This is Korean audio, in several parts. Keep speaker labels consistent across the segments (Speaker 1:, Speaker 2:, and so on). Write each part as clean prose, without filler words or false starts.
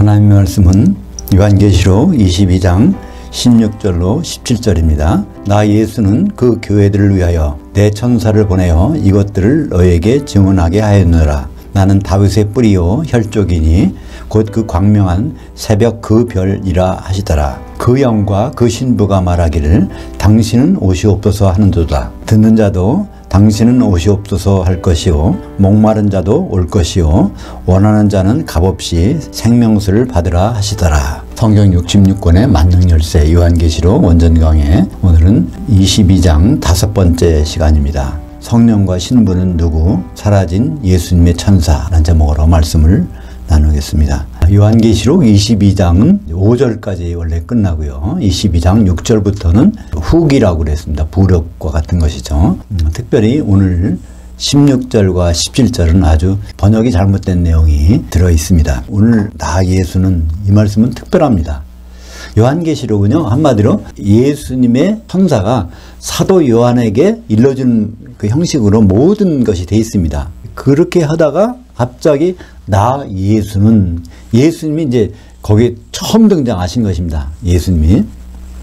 Speaker 1: 하나님의 말씀은 요한계시록 22장 16절로 17절입니다. 나 예수는 그 교회들을 위하여 내 천사를 보내어 이것들을 너에게 증언하게 하였노라. 나는 다윗의 뿌리요 혈족이니 곧 그 광명한 새벽 그 별이라 하시더라. 그 영과 그 신부가 말하기를 당신은 오시옵소서 하는도다. 듣는 자도 당신은 오시옵소서 할 것이요 목마른 자도 올 것이요 원하는 자는 값없이 생명수를 받으라 하시더라. 성경 66권의 만능열쇠 요한계시록 원전강해, 오늘은 22장 5번째 시간입니다. 성령과 신부는 누구? 사라진 예수님의 천사라는 제목으로 말씀을 나누겠습니다. 요한계시록 22장은 5절까지 원래 끝나고요. 22장 6절부터는 후기라고 그랬습니다. 부력과 같은 것이죠. 특별히 오늘 16절과 17절은 아주 번역이 잘못된 내용이 들어 있습니다. 오늘 나 예수는, 이 말씀은 특별합니다. 요한계시록은요, 한마디로 예수님의 천사가 사도 요한에게 일러주는 그 형식으로 모든 것이 되어 있습니다. 그렇게 하다가 갑자기 나 예수님이 이제 거기에 처음 등장하신 것입니다. 예수님이.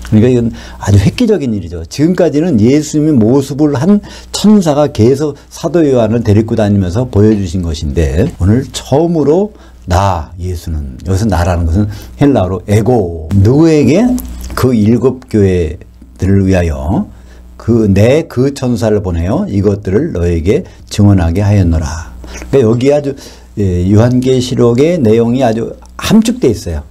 Speaker 1: 그러니까 이건 아주 획기적인 일이죠. 지금까지는 예수님의 모습을 한 천사가 계속 사도 요한을 데리고 다니면서 보여주신 것인데, 오늘 처음으로 나 예수는, 여기서 나라는 것은 헬라어로 에고, 누구에게? 그 7 교회들을 위하여 그 천사를 보내요 이것들을 너에게 증언하게 하였노라. 그러니까 여기 아주 요한계시록의 내용이 아주 함축되어 있어요.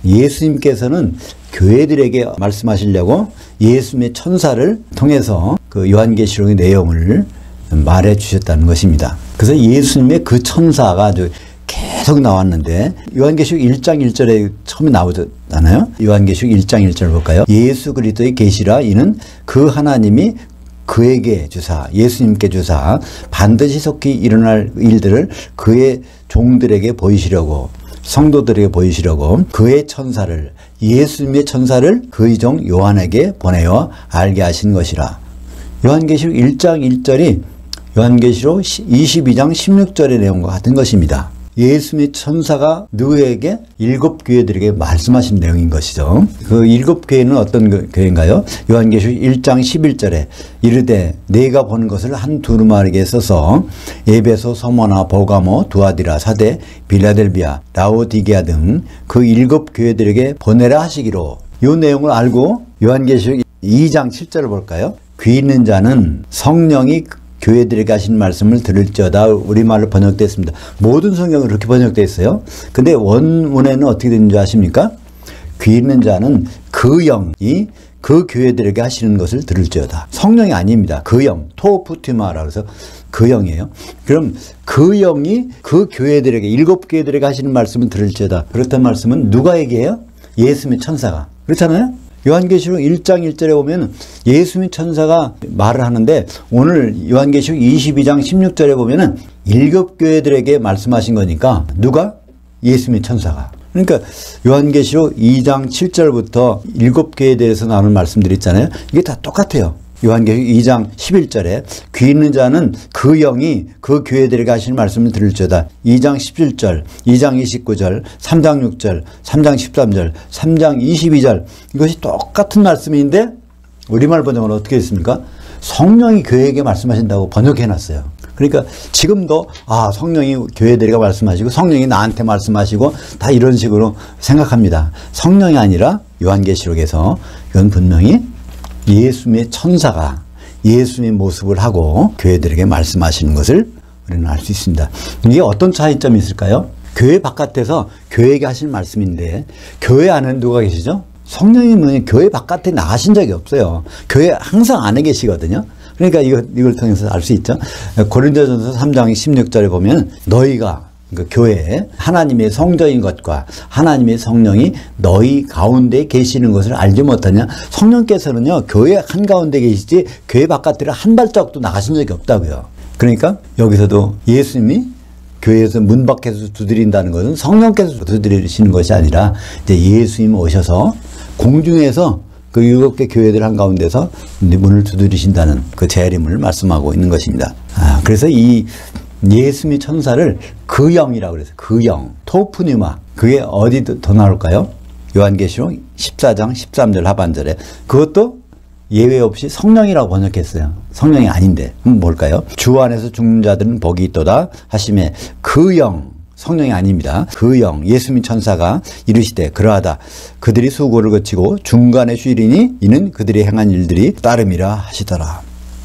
Speaker 1: 예수님께서는 교회들에게 말씀하시려고 예수님의 천사를 통해서 그 요한계시록의 내용을 말해 주셨다는 것입니다. 그래서 예수님의 그 천사가 아주 계속 나왔는데, 요한계시록 1장 1절에 처음에 나오잖아요. 요한계시록 1장 1절 볼까요? 예수 그리스도의 계시라. 이는 그 하나님이 그에게 주사, 예수님께 주사 반드시 속히 일어날 일들을 그의 종들에게 보이시려고, 성도들에게 보이시려고 그의 천사를, 예수님의 천사를 그의 종 요한에게 보내어 알게 하신 것이라. 요한계시록 1장 1절이 요한계시록 22장 16절의 내용과 같은 것입니다. 예수님의 천사가 누구에게? 7 교회들에게 말씀하신 내용인 것이죠. 그 7 교회는 어떤 교회인가요? 요한계시록 1장 11절에 이르되 내가 보는 것을 한 두루마리에 써서 에베소, 서머나, 버가모, 두아디라, 사데, 빌라델비아, 라오디게아 등 그 7 교회들에게 보내라 하시기로. 이 내용을 알고 요한계시록 2장 7절을 볼까요? 귀 있는 자는 성령이 교회들에게 하신 말씀을 들을지어다. 우리말로 번역됐습니다. 모든 성경은 그렇게 번역되어 있어요. 근데 원문에는 어떻게 되는지 아십니까? 귀 있는 자는 그 영이 그 교회들에게 하시는 것을 들을지어다. 성령이 아닙니다. 그 영, 토푸티마라고 해서 그 영이에요. 그럼 그 영이 그 교회들에게, 7 교회들에게 하시는 말씀을 들을지어다. 그렇다는 말씀은 누가 얘기해요? 예수님의 천사가. 그렇잖아요? 요한계시록 1장 1절에 보면 예수님의 천사가 말을 하는데, 오늘 요한계시록 22장 16절에 보면은 7 교회들에게 말씀하신 거니까 누가? 예수님의 천사가. 그러니까 요한계시록 2장 7절부터 7 교회에 대해서 나오는 말씀들이 있잖아요. 이게 다 똑같아요. 요한계시록 2장 11절에 귀 있는 자는 그 영이 그 교회들에게 하시는 말씀을 들을지어다. 2장 17절, 2장 29절, 3장 6절, 3장 13절, 3장 22절, 이것이 똑같은 말씀인데 우리말 번역은 어떻게 했습니까? 성령이 교회에게 말씀하신다고 번역해놨어요. 그러니까 지금도 성령이 교회들에게 말씀하시고 성령이 나한테 말씀하시고 다 이런 식으로 생각합니다. 성령이 아니라 요한계시록에서 이건 분명히 예수님의 천사가 예수님의 모습을 하고 교회들에게 말씀하시는 것을 우리는 알 수 있습니다. 이게 어떤 차이점이 있을까요? 교회 바깥에서 교회에게 하신 말씀인데, 교회 안에는 누가 계시죠? 성령님은 교회 바깥에 나가신 적이 없어요. 교회 항상 안에 계시거든요. 그러니까 이걸 통해서 알 수 있죠. 고린도전서 3장 16절에 보면 너희가, 그 교회에 하나님의 성전인 것과 하나님의 성령이 너희 가운데 계시는 것을 알지 못하냐. 성령께서는요 교회 한가운데 계시지 교회 바깥으로 한 발짝도 나가신 적이 없다고요. 그러니까 여기서도 예수님이 교회에서 문 밖에서 두드린다는 것은 성령께서 두드리시는 것이 아니라 이제 예수님이 오셔서 공중에서 그 7개 교회들 한가운데서 문을 두드리신다는 그 재림을 말씀하고 있는 것입니다. 그래서 이 예수님의 천사를 그 영이라고 그래서 그 영, 토프니마, 그게 어디 더 나올까요? 요한계시록 14장 13절 하반절에. 그것도 예외 없이 성령이라고 번역했어요. 성령이 아닌데 뭘까요? 주 안에서 죽는 자들은 복이 있도다 하심에 그 영, 성령이 아닙니다. 그 영, 예수님 천사가 이르시되 그러하다. 그들이 수고를 거치고 중간에 쉬리니 이는 그들이 행한 일들이 따름이라 하시더라.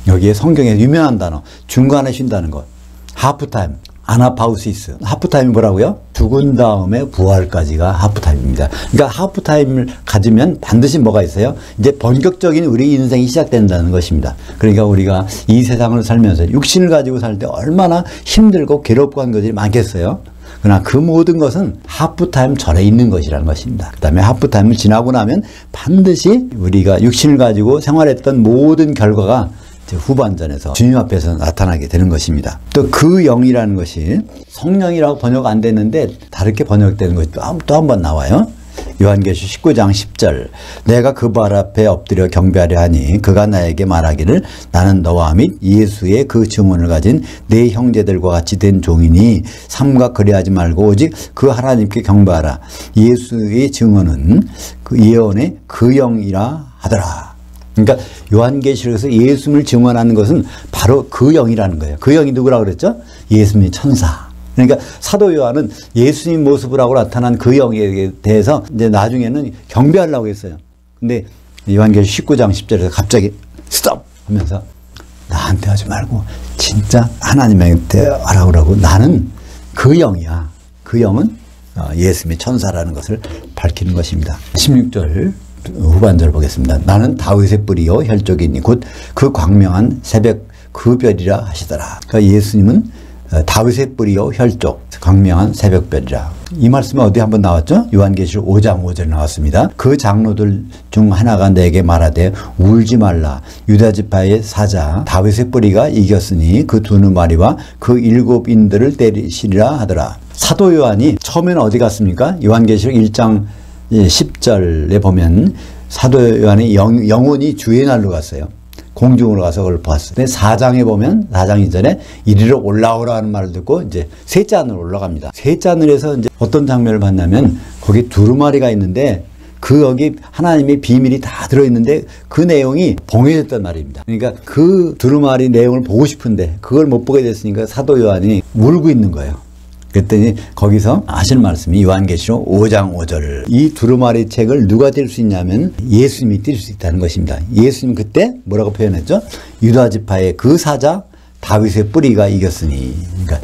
Speaker 1: 여기에 성경에 유명한 단어, 중간에 쉰다는 것. 하프타임, 아나파우시스. 하프타임이 뭐라고요? 죽은 다음에 부활까지가 하프타임입니다. 그러니까 하프타임을 가지면 반드시 뭐가 있어요? 이제 본격적인 우리 인생이 시작된다는 것입니다. 그러니까 우리가 이 세상을 살면서 육신을 가지고 살 때 얼마나 힘들고 괴롭고 한 것들이 많겠어요? 그러나 그 모든 것은 하프타임 전에 있는 것이라는 것입니다. 그 다음에 하프타임을 지나고 나면 반드시 우리가 육신을 가지고 생활했던 모든 결과가 후반전에서 주님 앞에서 나타나게 되는 것입니다. 또 그 영이라는 것이 성령이라고 번역 안 됐는데 다르게 번역되는 것이 또 한 번 나와요. 요한계시록 19장 10절 내가 그 발 앞에 엎드려 경배하려 하니 그가 나에게 말하기를 나는 너와 및 예수의 그 증언을 가진 내 형제들과 같이 된 종이니 삼가 그리하지 말고 오직 그 하나님께 경배하라. 예수의 증언은 그 예언의 그 영이라 하더라. 그러니까 요한계시록에서 예수님을 증언하는 것은 바로 그 영이라는 거예요. 그 영이 누구라고 그랬죠? 예수님의 천사. 그러니까 사도 요한은 예수님 모습을 하고 나타난 그 영에 대해서 이제 나중에는 경배하려고 했어요. 근데 요한계시록 19장 10절에서 갑자기 스톱 하면서 나한테 하지 말고 진짜 하나님한테 하라고 그러고 나는 그 영이야. 그 영은 예수님의 천사라는 것을 밝히는 것입니다. 16절 후반절 보겠습니다. 나는 다윗의 뿌리요 혈족이니 곧 그 광명한 새벽 그 별이라 하시더라. 그러니까 예수님은 다윗의 뿌리요 혈족 광명한 새벽별이라. 이 말씀이 어디 한번 나왔죠? 요한계시록 5장 5절에 나왔습니다. 그 장로들 중 하나가 내게 말하되 울지 말라. 유다지파의 사자 다윗의 뿌리가 이겼으니 그 두루마리와 그 일곱 인들을 때리시리라 하더라. 사도 요한이 처음에는 어디 갔습니까? 요한계시록 1장 10절에 보면 사도 요한이 영혼이 주의 날로 갔어요. 공중으로 가서 그걸 보았어요. 근데 4장에 보면 4장 이전에 이리로 올라오라는 말을 듣고 이제 셋째 하늘로 올라갑니다. 셋째 하늘에서 이제 어떤 장면을 봤냐면 거기 두루마리가 있는데 그 여기 하나님의 비밀이 다 들어있는데 그 내용이 봉해졌단 말입니다. 그러니까 그 두루마리 내용을 보고 싶은데 그걸 못 보게 됐으니까 사도 요한이 울고 있는 거예요. 그랬더니 거기서 하실 말씀이 요한계시록 5장 5절 이 두루마리 책을 누가 뗄 수 있냐면 예수님이 뗄 수 있다는 것입니다. 예수님 그때 뭐라고 표현했죠? 유다지파의 그 사자 다윗의 뿌리가 이겼으니. 그러니까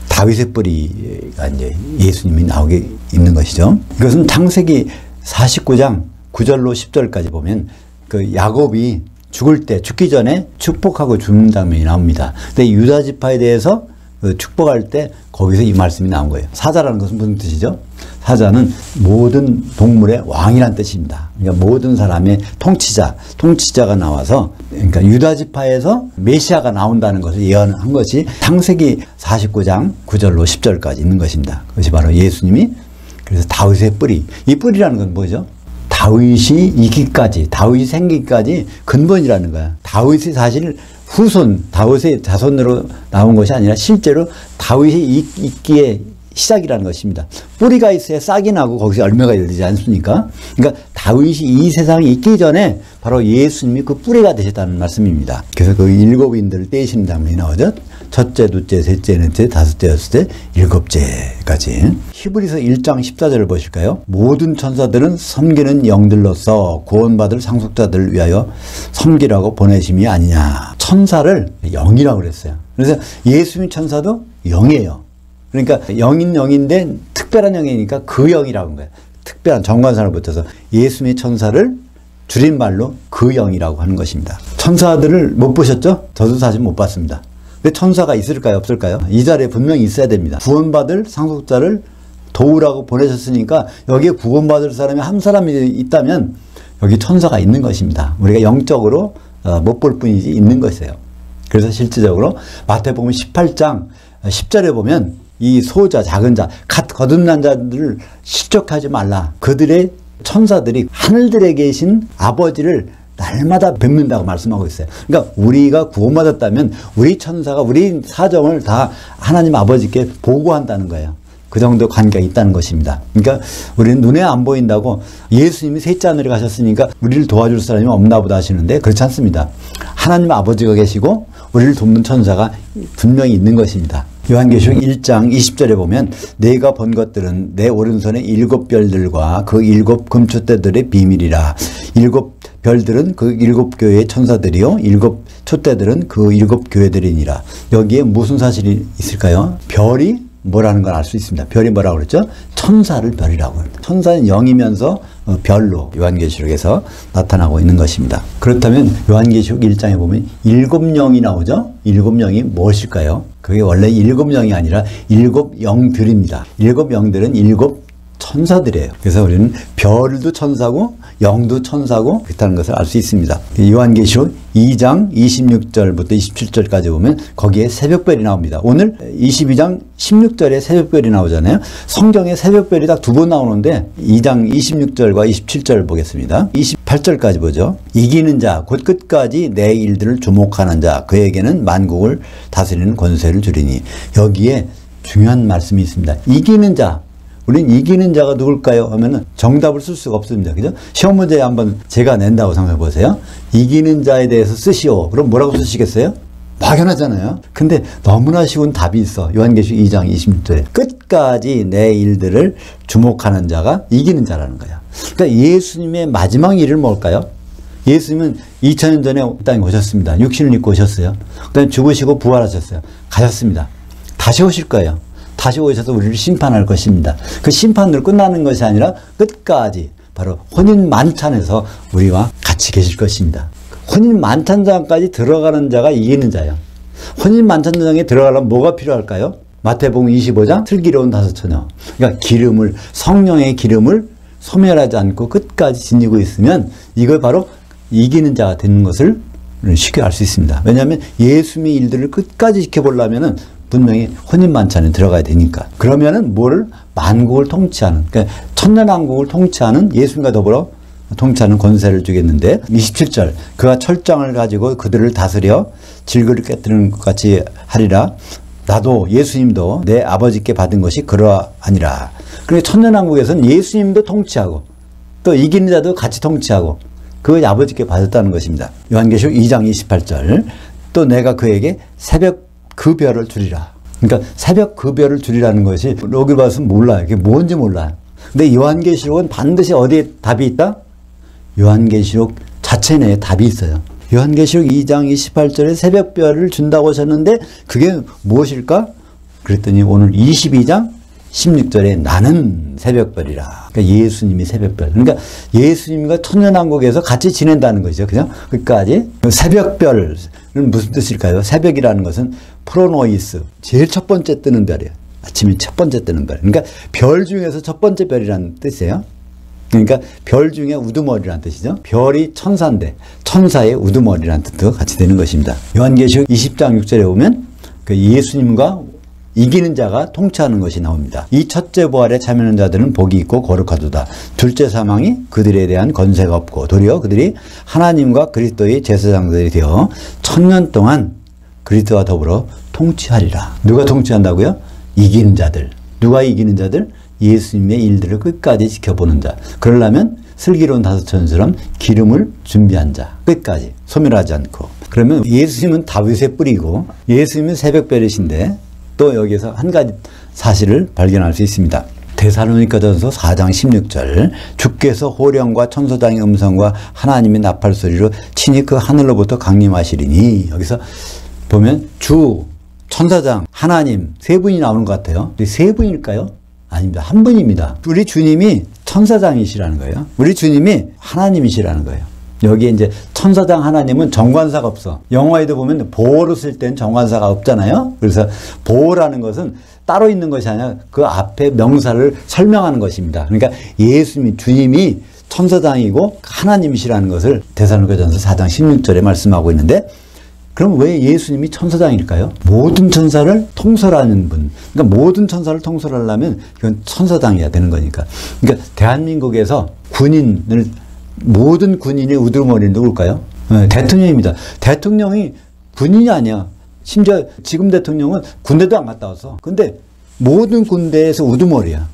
Speaker 1: 다윗의 뿌리가 이제 예수님이 나오게 있는 것이죠. 이것은 창세기 49장 9절로 10절까지 보면 그 야곱이 죽을 때 죽기 전에 축복하고 죽는 장면이 나옵니다. 근데 유다지파에 대해서 축복할 때 거기서 이 말씀이 나온 거예요. 사자라는 것은 무슨 뜻이죠? 사자는 모든 동물의 왕이란 뜻입니다. 그러니까 모든 사람의 통치자가 나와서 그러니까 유다지파에서 메시아가 나온다는 것을 예언한 것이 창세기 49장 9절로 10절까지 있는 것입니다. 그것이 바로 예수님이 그래서 다윗의 뿌리. 이 뿌리라는 건 뭐죠? 다윗이 이기까지, 다윗이 생기기까지 근본이라는 거야. 다윗이 사실 후손, 다윗의 자손으로 나온 것이 아니라 실제로 다윗이 있기에 시작이라는 것입니다. 뿌리가 있어야 싹이 나고 거기서 열매가 열리지 않습니까? 그러니까 다윗이 이 세상에 있기 전에 바로 예수님이 그 뿌리가 되셨다는 말씀입니다. 그래서 그 일곱인들을 떼시는 장면이 나오죠. 첫째, 둘째, 셋째, 넷째, 다섯째, 여섯째, 일곱째까지. 히브리서 1장 14절을 보실까요? 모든 천사들은 섬기는 영들로서 구원받을 상속자들을 위하여 섬기라고 보내심이 아니냐. 천사를 영이라고 그랬어요. 그래서 예수님 천사도 영이에요. 그러니까 영인 영인데 특별한 영이니까 그 영이라고 한 거예요. 특별한 정관사를 붙여서 예수님의 천사를 줄임말로 그 영이라고 하는 것입니다. 천사들을 못 보셨죠? 저도 사실 못 봤습니다. 근데 천사가 있을까요? 없을까요? 이 자리에 분명히 있어야 됩니다. 구원받을 상속자를 도우라고 보내셨으니까 여기에 구원받을 사람이 한 사람이 있다면 여기 천사가 있는 것입니다. 우리가 영적으로 못 볼 뿐이지 있는 것이에요. 그래서 실질적으로 마태복음 18장 10절에 보면 이 소자, 작은 자, 거듭난 자들을 실족하지 말라. 그들의 천사들이 하늘들에 계신 아버지를 날마다 뵙는다고 말씀하고 있어요. 그러니까 우리가 구원받았다면 우리 천사가 우리 사정을 다 하나님 아버지께 보고한다는 거예요. 그 정도 관계가 있다는 것입니다. 그러니까 우리는 눈에 안 보인다고 예수님이 셋째 하늘에 가셨으니까 우리를 도와줄 사람이 없나 보다 하시는데 그렇지 않습니다. 하나님 아버지가 계시고 우리를 돕는 천사가 분명히 있는 것입니다. 요한계시록 1장 20절에 보면 내가 본 것들은 내 오른손의 7 별들과 그 7 금촛대들의 비밀이라. 7 별들은 그 7 교회의 천사들이요 7 촛대들은 그 7 교회들이니라. 여기에 무슨 사실이 있을까요? 별이 뭐라는 걸 알 수 있습니다. 별이 뭐라고 그랬죠? 천사를 별이라고 합니다. 천사는 영이면서 별로 요한계시록에서 나타나고 있는 것입니다. 그렇다면 요한계시록 1장에 보면 7 영이 나오죠? 7 영이 무엇일까요? 그게 원래 7 영이 아니라 7 영들입니다. 7 영들은 7 천사들이에요. 그래서 우리는 별도 천사고 영도 천사고 그렇다는 것을 알 수 있습니다. 요한계시록 2장 26절부터 27절까지 보면 거기에 새벽별이 나옵니다. 오늘 22장 16절에 새벽별이 나오잖아요. 성경에 새벽별이 딱 2번 나오는데 2장 26절과 27절 보겠습니다. 28절까지 보죠. 이기는 자 곧 끝까지 내 일들을 주목하는 자 그에게는 만국을 다스리는 권세를 주리니. 여기에 중요한 말씀이 있습니다. 이기는 자. 우린 이기는 자가 누굴까요? 하면은 정답을 쓸 수가 없습니다. 그죠? 시험 문제 한번 제가 낸다고 생각해 보세요. 이기는 자에 대해서 쓰시오. 그럼 뭐라고 쓰시겠어요? 막연하잖아요. 근데 너무나 쉬운 답이 있어. 요한계시록 2장 26절에. 끝까지 내 일들을 주목하는 자가 이기는 자라는 거야. 그러니까 예수님의 마지막 일은 뭘까요? 예수님은 2000년 전에 이 땅에 오셨습니다. 육신을 입고 오셨어요. 그 다음에 죽으시고 부활하셨어요. 가셨습니다. 다시 오실 거예요. 다시 오셔서 우리를 심판할 것입니다. 그 심판으로 끝나는 것이 아니라 끝까지 바로 혼인 만찬에서 우리와 같이 계실 것입니다. 혼인 만찬장까지 들어가는 자가 이기는 자예요. 혼인 만찬장에 들어가려면 뭐가 필요할까요? 마태복음 25장 슬기로운 5 처녀. 그러니까 기름을, 성령의 기름을 소멸하지 않고 끝까지 지니고 있으면 이걸 바로 이기는 자가 되는 것을 쉽게 알 수 있습니다. 왜냐하면 예수님의 일들을 끝까지 지켜보려면은 분명히 혼인만찬에 들어가야 되니까. 그러면은 뭐를? 만국을 통치하는, 그러니까 천년왕국을 통치하는 예수님과 더불어 통치하는 권세를 주겠는데 27절 그가 철장을 가지고 그들을 다스려 질그릇 깨뜨리는 것 같이 하리라. 나도 예수님도 내 아버지께 받은 것이 그러하니라. 그러니까 천년왕국에서는 예수님도 통치하고 또 이기는 자도 같이 통치하고 그것이 아버지께 받았다는 것입니다. 요한계시록 2장 28절 또 내가 그에게 새벽 그 별을 주리라. 그러니까 새벽 그 별을 주리라는 것이 여기 봐서 몰라요. 이게 뭔지 몰라요. 근데 요한계시록은 반드시 어디에 답이 있다? 요한계시록 자체 내에 답이 있어요. 요한계시록 2장 28절에 새벽별을 준다고 하셨는데 그게 무엇일까? 그랬더니 오늘 22장 16절에 나는 새벽별이라. 그러니까 예수님이 새벽별. 그러니까 예수님과 천년왕국에서 같이 지낸다는 것이죠. 그죠? 끝까지. 새벽별은 무슨 뜻일까요? 새벽이라는 것은 프로노이스. 제일 첫 번째 뜨는 별이에요. 아침에 첫 번째 뜨는 별. 그러니까 별 중에서 첫 번째 별이라는 뜻이에요. 그러니까 별 중에 우두머리라는 뜻이죠. 별이 천사인데 천사의 우두머리라는 뜻도 같이 되는 것입니다. 요한계시록 20장 6절에 보면 그 예수님과 이기는 자가 통치하는 것이 나옵니다. 이 첫째 부활에 참여하는 자들은 복이 있고 거룩하도다. 둘째 사망이 그들에 대한 권세가 없고 도리어 그들이 하나님과 그리스도의 제사장들이 되어 1000년 동안 그리스도와 더불어 통치하리라. 누가 통치한다고요? 이기는 자들. 누가 이기는 자들? 예수님의 일들을 끝까지 지켜보는 자. 그러려면 슬기로운 5 처녀처럼 기름을 준비한 자. 끝까지 소멸하지 않고. 그러면 예수님은 다윗의 뿌리고 예수님은 새벽별이신데 또 여기서 한 가지 사실을 발견할 수 있습니다. 데살로니가전서 4장 16절 주께서 호령과 천사장의 음성과 하나님의 나팔 소리로 친히 그 하늘로부터 강림하시리니. 여기서 보면 주, 천사장, 하나님 세 분이 나오는 것 같아요. 세 분일까요? 아닙니다. 한 분입니다. 우리 주님이 천사장이시라는 거예요. 우리 주님이 하나님이시라는 거예요. 여기에 이제 천사장 하나님은 정관사가 없어. 영화에도 보면 보호로 쓸 땐 정관사가 없잖아요. 그래서 보호라는 것은 따로 있는 것이 아니라 그 앞에 명사를 설명하는 것입니다. 그러니까 예수님, 주님이 천사장이고 하나님이시라는 것을 데살로니가전서 4장 16절에 말씀하고 있는데 그럼 왜 예수님이 천사장일까요? 모든 천사를 통솔하는 분. 그러니까 모든 천사를 통솔하려면 그건 천사장이어야 되는 거니까. 그러니까 대한민국에서 군인을 모든 군인의 우두머리는 누굴까요? 네, 대통령입니다. 대통령이 군인이 아니야. 심지어 지금 대통령은 군대도 안 갔다 왔어. 근데 모든 군대에서 우두머리야.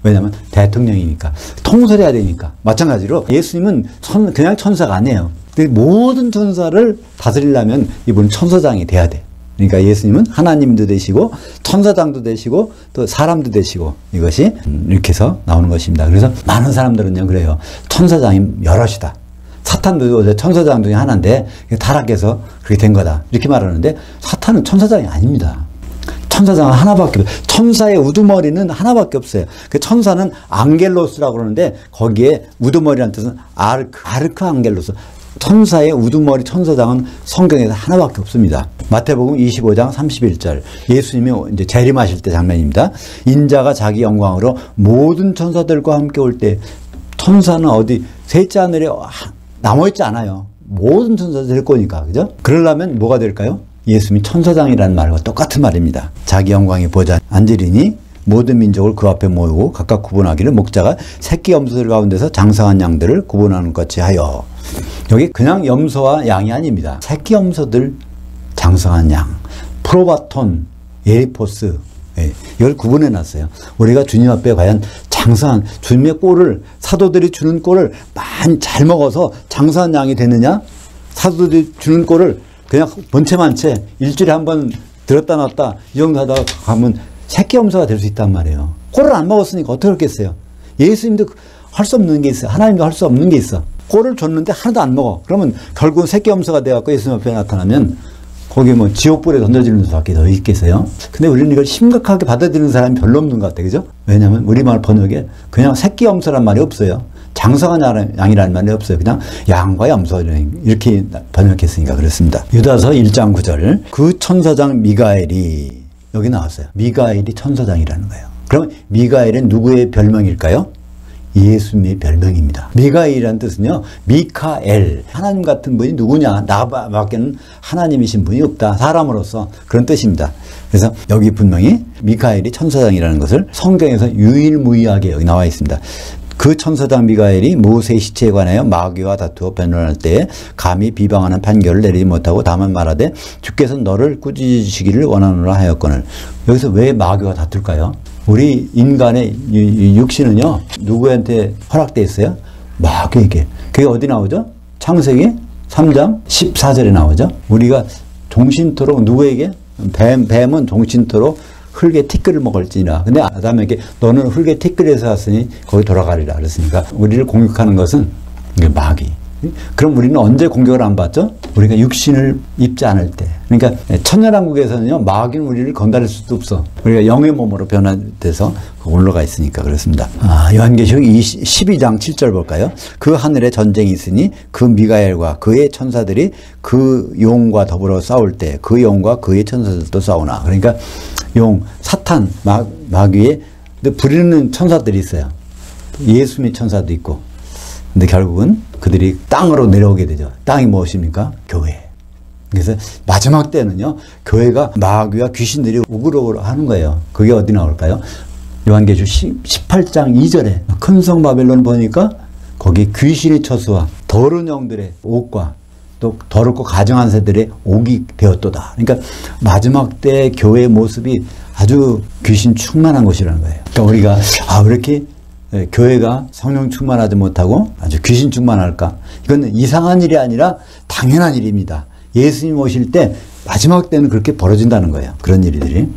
Speaker 1: 왜냐하면 대통령이니까. 통솔해야 되니까. 마찬가지로 예수님은 그냥 천사가 아니에요. 근데 모든 천사를 다스리려면 이분은 천사장이 돼야 돼. 그러니까 예수님은 하나님도 되시고 천사장도 되시고 또 사람도 되시고 이것이 이렇게 해서 나오는 것입니다. 그래서 많은 사람들은요 그래요. 천사장이 여럿이다. 사탄도 천사장 중에 하나인데 타락해서 그렇게 된 거다. 이렇게 말하는데 사탄은 천사장이 아닙니다. 천사장은 하나밖에 없어요. 천사의 우두머리는 하나밖에 없어요. 그 천사는 앙겔로스라고 그러는데 거기에 우두머리라는 뜻은 아르크 앙겔로스. 천사의 우두머리 천사장은 성경에서 하나밖에 없습니다. 마태복음 25장 31절 예수님이 이제 재림하실 때 장면입니다. 인자가 자기 영광으로 모든 천사들과 함께 올 때 천사는 어디 셋째 하늘에 남아있지 않아요. 모든 천사들 될 거니까. 그죠? 그러려면 뭐가 될까요? 예수님이 천사장이라는 말과 똑같은 말입니다. 자기 영광의 보좌 앉으리니 모든 민족을 그 앞에 모이고 각각 구분하기를 목자가 새끼 염소들 가운데서 장성한 양들을 구분하는 것 같이 하여. 여기 그냥 염소와 양이 아닙니다. 새끼 염소들, 장성한 양, 프로바톤, 에리포스, 이걸 구분해 놨어요. 우리가 주님 앞에 과연 장성한 주님의 꼴을, 사도들이 주는 꼴을 많이 잘 먹어서 장성한 양이 되느냐? 사도들이 주는 꼴을 그냥 번체만체 일주일에 한 번 들었다 놨다 이 정도 하다가 가면 새끼 염소가 될 수 있단 말이에요. 꼴을 안 먹었으니까 어떻게 그렇겠어요? 예수님도 할 수 없는 게 있어요. 하나님도 할 수 없는 게 있어. 꼴을 줬는데 하나도 안 먹어. 그러면 결국은 새끼 염소가 돼갖고 예수님 앞에 나타나면 거기 뭐 지옥불에 던져지는 수밖에 더 있겠어요. 근데 우리는 이걸 심각하게 받아들이는 사람이 별로 없는 것 같아요. 그죠? 왜냐하면 우리말 번역에 그냥 새끼 염소란 말이 없어요. 장성한 양이라는 말이 없어요. 그냥 양과 염소 이렇게 번역했으니까 그렇습니다. 유다서 1장 9절 그 천사장 미가엘이 여기 나왔어요. 미가엘이 천사장이라는 거예요. 그럼 미가엘은 누구의 별명일까요? 예수님의 별명입니다. 미가엘이라는 뜻은요. 미카엘 하나님 같은 분이 누구냐 나밖에는 하나님이신 분이 없다. 사람으로서 그런 뜻입니다. 그래서 여기 분명히 미카엘이 천사장이라는 것을 성경에서 유일무이하게 여기 나와 있습니다. 그 천사장 미가엘이 모세의 시체에 관하여 마귀와 다투어 변론할 때에 감히 비방하는 판결을 내리지 못하고 다만 말하되 주께서 너를 꾸짖으시기를 원하노라 하였거늘. 여기서 왜 마귀와 다툴까요? 우리 인간의 육신은요 누구한테 허락되어 있어요? 마귀에게. 그게 어디 나오죠? 창세기 3장 14절에 나오죠. 우리가 종신토록 누구에게? 뱀은 종신토록 흙의 티끌을 먹을지니라. 근데 아담에게 너는 흙의 티끌에서 왔으니 거기 돌아가리라 그랬으니까 우리를 공격하는 것은 마귀. 그럼 우리는 언제 공격을 안 받죠? 우리가 육신을 입지 않을 때. 그러니까 천연왕국에서는요 마귀는 우리를 건드릴 수도 없어. 우리가 영의 몸으로 변화돼서 올라가 있으니까 그렇습니다. 요한계시록 12장 7절 볼까요? 그 하늘에 전쟁이 있으니 그 미가엘과 그의 천사들이 그 용과 더불어 싸울 때 그 용과 그의 천사들도 싸우나. 그러니까 용, 사탄, 마귀에 부리는 천사들이 있어요. 예수님의 천사도 있고. 근데 결국은 그들이 땅으로 내려오게 되죠. 땅이 무엇입니까? 교회. 그래서 마지막 때는요, 교회가 마귀와 귀신들이 우글우글 하는 거예요. 그게 어디 나올까요? 요한계시록 18장 2절에 큰 성 바벨론 보니까 거기 귀신의 처수와 더러운 영들의 옥과 또 더럽고 가증한 새들의 옥이 되었도다. 그러니까 마지막 때 교회의 모습이 아주 귀신 충만한 곳이라는 거예요. 그러니까 우리가 왜 이렇게 교회가 성령 충만하지 못하고 아주 귀신 충만할까? 이건 이상한 일이 아니라 당연한 일입니다. 예수님 오실 때 마지막 때는 그렇게 벌어진다는 거예요. 그런 일들이.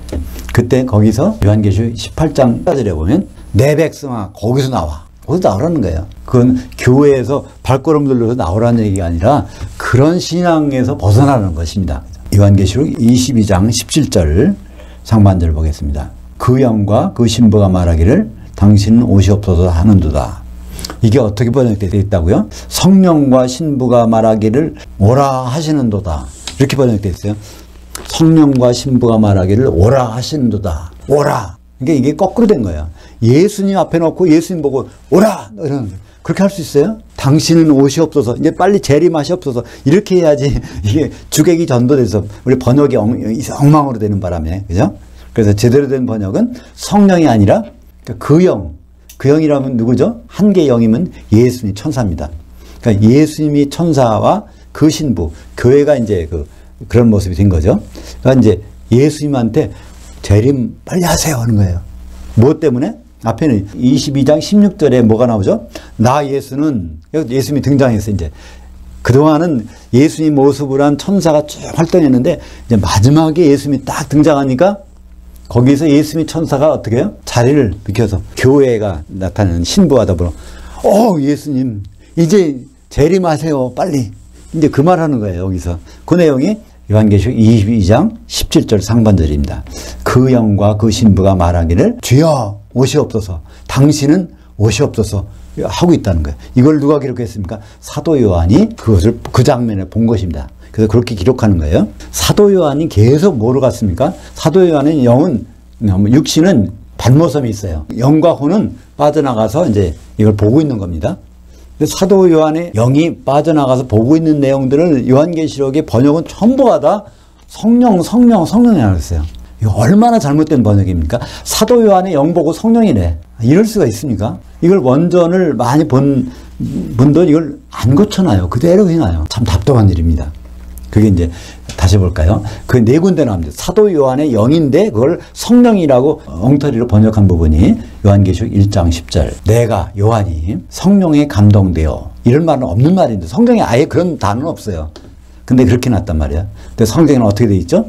Speaker 1: 그때 거기서 요한계시록 18장 4절에 보면 내 백성아 거기서 나와. 거기서 나오라는 거예요. 그건 교회에서 발걸음 들려서 나오라는 얘기가 아니라 그런 신앙에서 벗어나는 것입니다. 요한계시록 22장 17절 상반절을 보겠습니다. 그 영과 그 신부가 말하기를 당신은 옷이 없어서 하는도다. 이게 어떻게 번역되어 있다고요? 성령과 신부가 말하기를 오라 하시는도다. 이렇게 번역되어 있어요. 성령과 신부가 말하기를 오라 하시는도다. 오라. 그러니까 이게 거꾸로 된 거예요. 예수님 앞에 놓고 예수님 보고 오라! 이런 거예요. 그렇게 할 수 있어요? 당신은 옷이 없어서 이제 빨리 재림하시 없어서 이렇게 해야지 이게 주객이 전도돼서 우리 번역이 엉망으로 되는 바람에 그죠? 그래서 제대로 된 번역은 성령이 아니라 그 영, 그 영이라면 누구죠? 한 개의 영이면 예수님이 천사입니다. 그러니까 예수님이 천사와 그 신부, 교회가 이제 그런 모습이 된 거죠. 그러니까 이제 예수님한테 재림 빨리 하세요 하는 거예요. 뭐 때문에? 앞에는 22장 16절에 뭐가 나오죠? 나 예수는, 예수님이 등장했어요. 이제 그동안은 예수님 모습을 한 천사가 쭉 활동했는데 이제 마지막에 예수님이 딱 등장하니까 거기서 예수님 천사가 어떻게 해요? 자리를 비켜서 교회가 나타나는 신부와 더불어 예수님 이제 재림하세요 빨리. 이제 그 말하는 거예요. 여기서 그 내용이 요한계시록 22장 17절 상반절입니다. 그 영과 그 신부가 말하기를 주여 오시옵소서, 당신은 오시옵소서 하고 있다는 거예요. 이걸 누가 기록했습니까? 사도 요한이 그것을 그 장면에 본 것입니다. 그래서 그렇게 기록하는 거예요. 사도 요한이 계속 뭐로 갔습니까? 사도 요한의 영은, 육신은 반모섬이 있어요. 영과 혼은 빠져나가서 이제 이걸 보고 있는 겁니다. 사도 요한의 영이 빠져나가서 보고 있는 내용들을 요한계시록의 번역은 전부가 다 성령이라고 했어요. 이거 얼마나 잘못된 번역입니까? 사도 요한의 영 보고 성령이래. 이럴 수가 있습니까? 이걸 원전을 많이 본 분도 이걸 안 고쳐놔요. 그대로 해놔요. 참 답답한 일입니다. 그게 이제 다시 볼까요? 그 네 군데 나옵니다. 사도 요한의 영인데 그걸 성령이라고 엉터리로 번역한 부분이 요한계시록 1장 10절. 내가 요한이 성령에 감동되어, 이런 말은 없는 말인데 성경에 아예 그런 단어는 없어요. 근데 그렇게 났단 말이야. 근데 성경에는 어떻게 돼 있죠?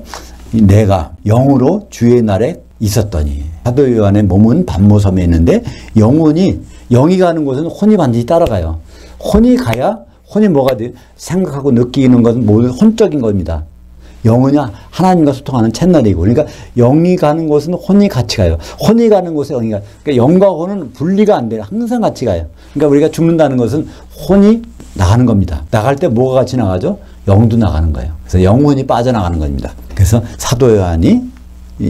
Speaker 1: 내가 영으로 주의 날에 있었더니. 사도 요한의 몸은 반모섬에 있는데 영이 가는 곳은 혼이 반드시 따라가요. 혼이 가야, 혼이 뭐가 돼? 생각하고 느끼는 것은 모두 혼적인 겁니다. 영은 하나님과 소통하는 채널이고, 그러니까 영이 가는 곳은 혼이 같이 가요. 혼이 가는 곳에 영이 가요. 그러니까 영과 혼은 분리가 안 돼요. 항상 같이 가요. 그러니까 우리가 죽는다는 것은 혼이 나가는 겁니다. 나갈 때 뭐가 같이 나가죠? 영도 나가는 거예요. 그래서 영혼이 빠져나가는 겁니다. 그래서 사도 요한이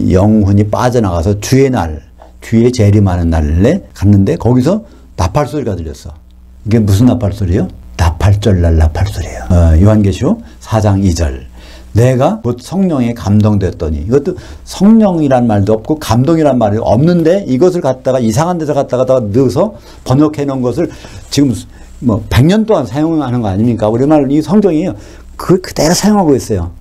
Speaker 1: 영혼이 빠져나가서 주의 날, 주의 재림하는 날에 갔는데 거기서 나팔 소리가 들렸어. 이게 무슨 나팔 소리예요? 나팔절날 나팔 소리예요. 요한계시록 4장 2절. 내가 곧 성령에 감동되었더니. 이것도 성령이란 말도 없고 감동이란 말이 없는데 이것을 갖다가 이상한 데서 갖다가 넣어서 번역해 놓은 것을 지금 뭐 100년 동안 사용하는 거 아닙니까? 우리말 이 성경이에요. 그대로 사용하고 있어요.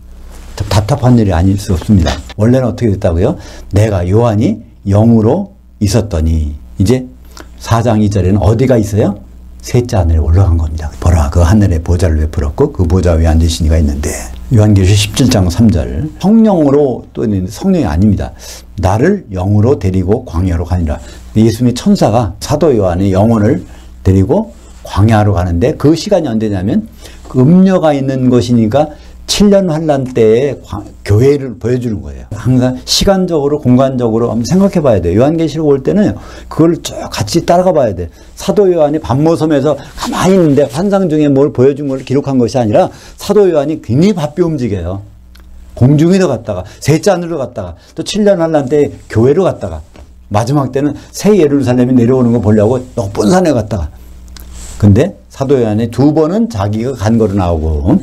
Speaker 1: 답답한 일이 아닐 수 없습니다. 원래는 어떻게 됐다고요? 내가 요한이 영으로 있었더니. 이제 4장 2절에는 어디가 있어요? 셋째 하늘에 올라간 겁니다. 보라, 그 하늘에 보좌를 베풀었고 그 보좌 위에 앉으신 이가 있는데. 요한계시록 17장 3절. 성령으로, 또 성령이 아닙니다. 나를 영으로 데리고 광야로 가니라. 예수님의 천사가 사도 요한의 영혼을 데리고 광야로 가는데 그 시간이 언제냐면 그 음녀가 있는 것이니까 7년 환란 때에 교회를 보여주는 거예요. 항상 시간적으로 공간적으로 한번 생각해 봐야 돼요. 요한계시록 올 때는 그걸 쭉 같이 따라가 봐야 돼. 사도 요한이 반모섬에서 가만히 있는데 환상 중에 뭘 보여준 걸 기록한 것이 아니라 사도 요한이 굉장히 바삐 움직여요. 공중에도 갔다가 셋째 하늘로 갔다가 또 7년 환란 때 교회로 갔다가 마지막 때는 새 예루살렘이 내려오는 거 보려고 높은 산에 갔다가. 근데 사도 요한이 두 번은 자기가 간 거로 나오고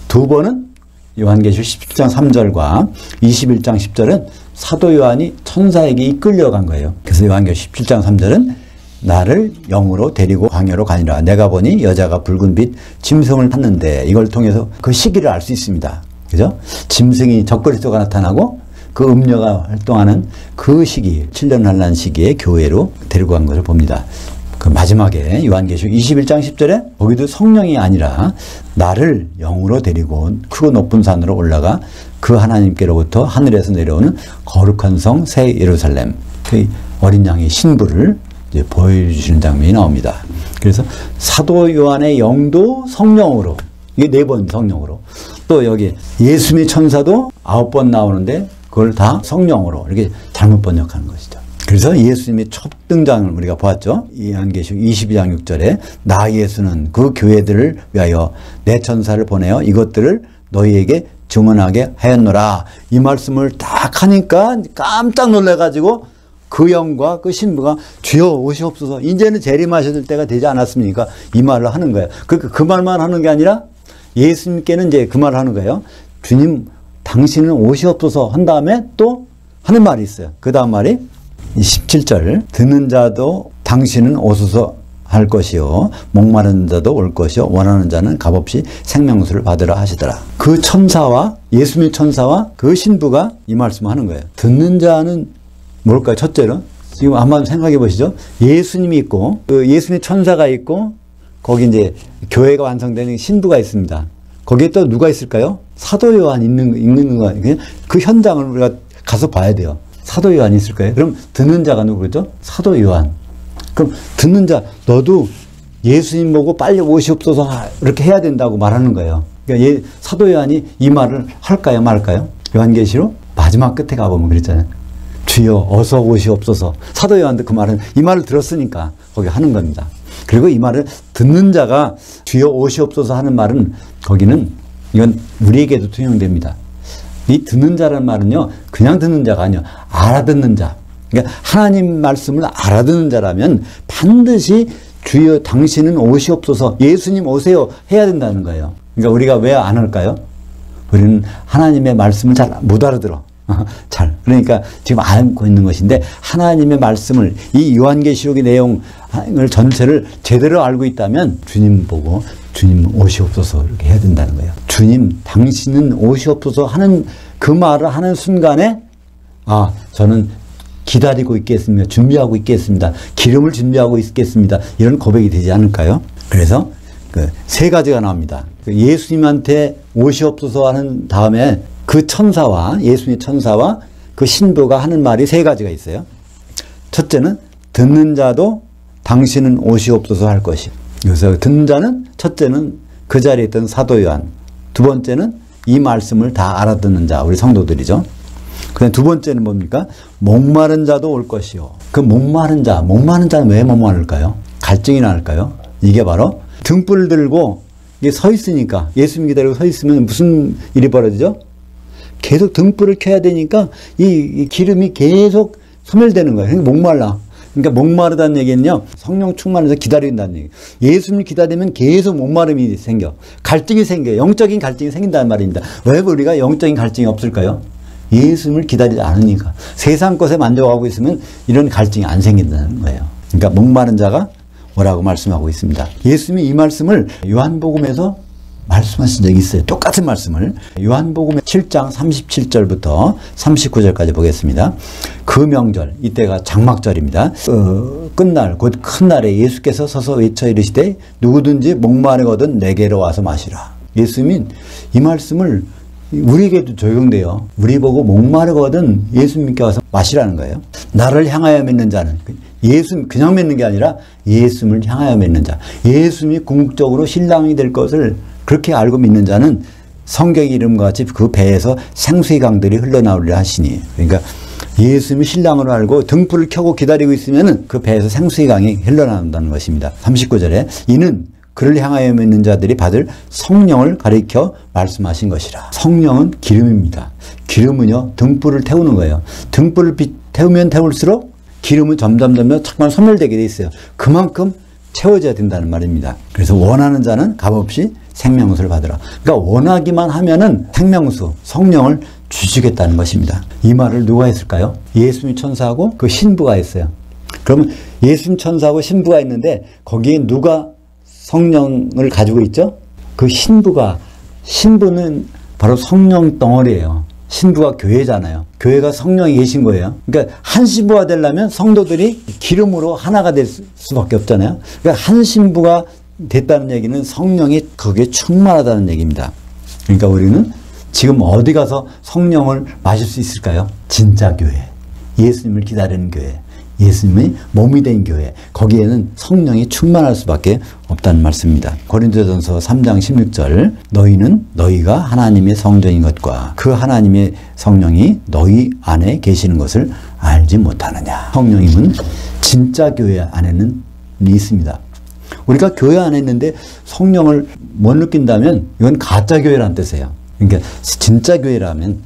Speaker 1: 두 번은 요한계시록 17장 3절과 21장 10절은 사도 요한이 천사에게 이끌려간 거예요. 그래서 요한계시록 17장 3절은 나를 영으로 데리고 광야로 가니라. 내가 보니 여자가 붉은 빛 짐승을 탔는데, 이걸 통해서 그 시기를 알 수 있습니다. 그죠? 짐승이 적그리스도가 나타나고 그 음녀가 활동하는 그 시기, 7년 환란 시기에 교회로 데리고 간 것을 봅니다. 그 마지막에 요한계시록 21장 10절에 거기도 성령이 아니라 나를 영으로 데리고 크고 높은 산으로 올라가 그 하나님께로부터 하늘에서 내려오는 거룩한 성 새 예루살렘, 그 어린 양의 신부를 이제 보여주시는 장면이 나옵니다. 그래서 사도 요한의 영도 성령으로, 이게 4번 성령으로, 또 여기 예수님의 천사도 9번 나오는데 그걸 다 성령으로 이렇게 잘못 번역하는 것이죠. 그래서 예수님의 첫 등장을 우리가 보았죠. 요한계시록 22장 6절에 나 예수는 그 교회들을 위하여 내 천사를 보내어 이것들을 너희에게 증언하게 하였노라. 이 말씀을 딱 하니까 깜짝 놀라가지고 그 영과 그 신부가 주여 오시옵소서, 이제는 재림하실 때가 되지 않았습니까? 이 말을 하는 거예요. 그 말만 하는 게 아니라 예수님께는 이제 그 말을 하는 거예요. 주님, 당신은 오시옵소서 한 다음에 또 하는 말이 있어요. 그 다음 말이 17절, 듣는 자도 당신은 오소서 할 것이요 목마른 자도 올 것이요 원하는 자는 값없이 생명수를 받으라 하시더라. 그 천사와 예수님의 천사와 그 신부가 이 말씀을 하는 거예요. 듣는 자는 뭘까요? 첫째로 지금 한번 생각해 보시죠. 예수님이 있고 그 예수님의 천사가 있고 거기 이제 교회가 완성되는 신부가 있습니다. 거기에 또 누가 있을까요? 사도 요한 있는 거 아니에요? 그 현장을 우리가 가서 봐야 돼요. 사도 요한이 있을까요? 그럼 듣는 자가 누구죠? 사도 요한. 그럼 듣는 자, 너도 예수님 보고 빨리 오시옵소서 이렇게 해야 된다고 말하는 거예요. 그러니까 사도 요한이 이 말을 할까요, 말까요? 요한계시록 마지막 끝에 가보면 그랬잖아요. 주여 어서 오시옵소서. 사도 요한도 그 말은 이 말을 들었으니까 거기 하는 겁니다. 그리고 이 말을 듣는 자가 주여 오시옵소서 하는 말은 거기는 이건 우리에게도 통용됩니다. 이 듣는 자라는 말은요, 그냥 듣는 자가 아니요, 알아듣는 자. 그러니까 하나님 말씀을 알아듣는 자라면 반드시 주여 당신은 오시옵소서, 예수님 오세요 해야 된다는 거예요. 그러니까 우리가 왜 안 할까요? 우리는 하나님의 말씀을 잘 못 알아들어. 잘. 그러니까 지금 알고 있는 것인데 하나님의 말씀을 이 요한계시록의 내용을 전체를 제대로 알고 있다면 주님 보고 주님 오시옵소서 이렇게 해야 된다는 거예요. 주님 당신은 오시옵소서 하는 그 말을 하는 순간에 아 저는 기다리고 있겠습니다. 준비하고 있겠습니다. 기름을 준비하고 있겠습니다. 이런 고백이 되지 않을까요? 그래서 그 세 가지가 나옵니다. 예수님한테 오시옵소서 하는 다음에 그 천사와 예수님의 천사와 그 신부가 하는 말이 세 가지가 있어요. 첫째는 듣는 자도 당신은 오시옵소서 할 것이요. 여기서 듣는 자는 첫째는 그 자리에 있던 사도 요한, 두 번째는 이 말씀을 다 알아듣는 자, 우리 성도들이죠. 그다음 두 번째는 뭡니까? 목마른 자도 올 것이요. 그 목마른 자는 왜 목마를까요? 갈증이 날까요? 이게 바로 등불을 들고 이게 서 있으니까, 예수님 기다리고 서 있으면 무슨 일이 벌어지죠? 계속 등불을 켜야 되니까 이 기름이 계속 소멸되는 거예요. 그러니까 목말라. 그러니까 목마르다는 얘기는요, 성령 충만해서 기다린다는 얘기예요. 예수님 기다리면 계속 목마름이 생겨. 갈증이 생겨요. 영적인 갈증이 생긴다는 말입니다. 왜 우리가 영적인 갈증이 없을까요? 예수님을 기다리지 않으니까. 세상 것에 만족하고 있으면 이런 갈증이 안 생긴다는 거예요. 그러니까 목마른 자가 오라고 말씀하고 있습니다. 예수님이 이 말씀을 요한복음에서 말씀하신 적이 있어요. 똑같은 말씀을. 요한복음 7장 37절부터 39절까지 보겠습니다. 그 명절, 이때가 장막절입니다. 끝날, 곧 큰 날에 예수께서 서서 외쳐 이르시되 누구든지 목마르거든 내게로 와서 마시라. 예수님이 이 말씀을 우리에게도 적용돼요. 우리 보고 목마르거든 예수님께 와서 마시라는 거예요. 나를 향하여 맺는 자는, 예수 그냥 맺는 게 아니라 예수님을 향하여 맺는 자. 예수님이 궁극적으로 신랑이 될 것을 그렇게 알고 믿는 자는 성경의 이름과 같이 그 배에서 생수의 강들이 흘러나오리라 하시니. 그러니까 예수님이 신랑으로 알고 등불을 켜고 기다리고 있으면 그 배에서 생수의 강이 흘러나온다는 것입니다. 39절에 이는 그를 향하여 믿는 자들이 받을 성령을 가리켜 말씀하신 것이라. 성령은 기름입니다. 기름은요, 등불을 태우는 거예요. 등불을 태우면 태울수록 기름은 점점 잠깐 소멸되게 돼 있어요. 그만큼 채워져야 된다는 말입니다. 그래서 원하는 자는 값없이 생명수를 받으라. 그러니까 원하기만 하면은 생명수, 성령을 주시겠다는 것입니다. 이 말을 누가 했을까요? 예수님 천사하고 그 신부가 했어요. 그러면 예수님 천사하고 신부가 있는데 거기에 누가 성령을 가지고 있죠? 그 신부는 바로 성령 덩어리예요. 신부가 교회잖아요. 교회가 성령이 계신 거예요. 그러니까 한 신부가 되려면 성도들이 기름으로 하나가 될 수밖에 없잖아요. 그러니까 한 신부가 됐다는 얘기는 성령이 거기에 충만하다는 얘기입니다. 그러니까 우리는 지금 어디 가서 성령을 마실 수 있을까요? 진짜 교회, 예수님을 기다리는 교회, 예수님의 몸이 된 교회, 거기에는 성령이 충만할 수밖에 없다는 말씀입니다. 고린도전서 3장 16절 너희는 너희가 하나님의 성전인 것과 그 하나님의 성령이 너희 안에 계시는 것을 알지 못하느냐. 성령님은 진짜 교회 안에는 있습니다. 우리가 교회 안에 있는데 성령을 못 느낀다면 이건 가짜 교회라는 뜻이에요. 그러니까 진짜 교회라면,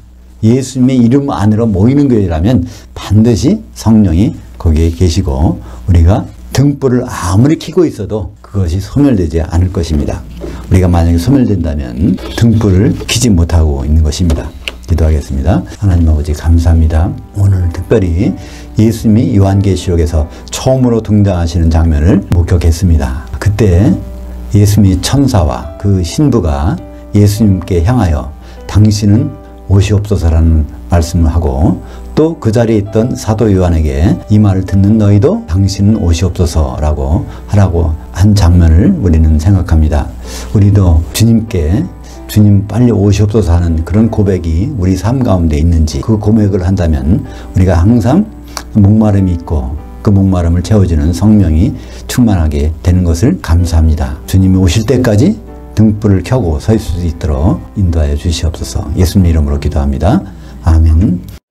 Speaker 1: 예수님의 이름 안으로 모이는 교회라면 반드시 성령이 거기에 계시고 우리가 등불을 아무리 켜고 있어도 그것이 소멸되지 않을 것입니다. 우리가 만약에 소멸된다면 등불을 켜지 못하고 있는 것입니다. 기도하겠습니다. 하나님 아버지 감사합니다. 오늘 특별히 예수님이 요한계시록에서 처음으로 등장하시는 장면을 목격했습니다. 그때 예수님이 천사와 그 신부가 예수님께 향하여 당신은 오시옵소서라는 말씀을 하고 또 그 자리에 있던 사도 요한에게 이 말을 듣는 너희도 당신은 오시옵소서라고 하라고 한 장면을 우리는 생각합니다. 우리도 주님께 주님 빨리 오시옵소서 하는 그런 고백이 우리 삶 가운데 있는지 그 고백을 한다면 우리가 항상 목마름이 있고 그 목마름을 채워주는 성령이 충만하게 되는 것을 감사합니다. 주님이 오실 때까지 등불을 켜고 서 있을 수 있도록 인도하여 주시옵소서. 예수님 이름으로 기도합니다. 아멘.